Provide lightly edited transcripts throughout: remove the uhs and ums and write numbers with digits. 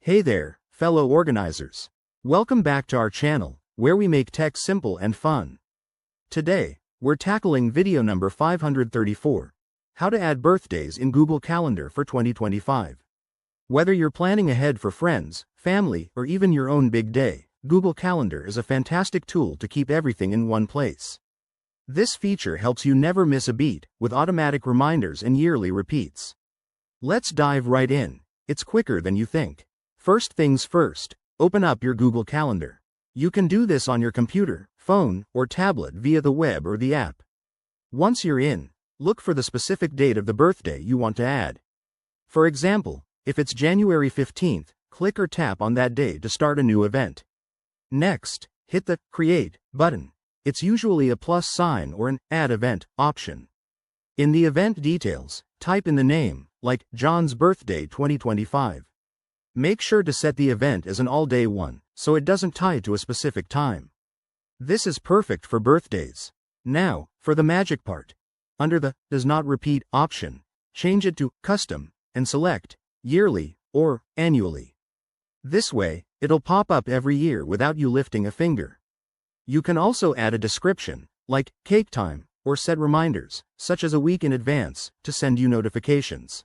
Hey there, fellow organizers. Welcome back to our channel, where we make tech simple and fun. Today, we're tackling video number 534, how to add birthdays in Google Calendar for 2025. Whether you're planning ahead for friends, family, or even your own big day, Google Calendar is a fantastic tool to keep everything in one place. This feature helps you never miss a beat, with automatic reminders and yearly repeats. Let's dive right in. It's quicker than you think. First things first, open up your Google Calendar. You can do this on your computer, phone, or tablet via the web or the app. Once you're in, look for the specific date of the birthday you want to add. For example, if it's January 15th, click or tap on that day to start a new event. Next, hit the Create button. It's usually a plus sign or an Add Event option. In the event details, type in the name, like John's Birthday 2025. Make sure to set the event as an all-day one, so it doesn't tie to a specific time. This is perfect for birthdays. Now, for the magic part. Under the Does Not Repeat option, change it to Custom, and select Yearly or Annually. This way, it'll pop up every year without you lifting a finger. You can also add a description, like Cake Time, or set reminders, such as a week in advance, to send you notifications.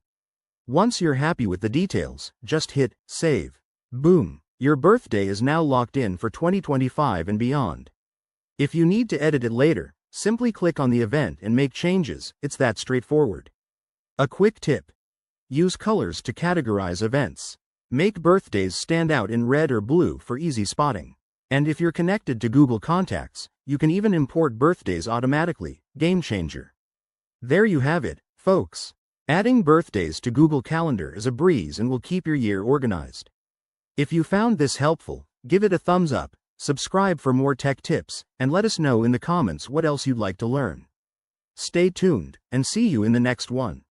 Once you're happy with the details, just hit Save. Boom! Your birthday is now locked in for 2025 and beyond. If you need to edit it later, simply click on the event and make changes. It's that straightforward. A quick tip. Use colors to categorize events. Make birthdays stand out in red or blue for easy spotting. And if you're connected to Google Contacts, you can even import birthdays automatically. Game changer. There you have it, folks. Adding birthdays to Google Calendar is a breeze and will keep your year organized. If you found this helpful, give it a thumbs up, subscribe for more tech tips, and let us know in the comments what else you'd like to learn. Stay tuned, and see you in the next one.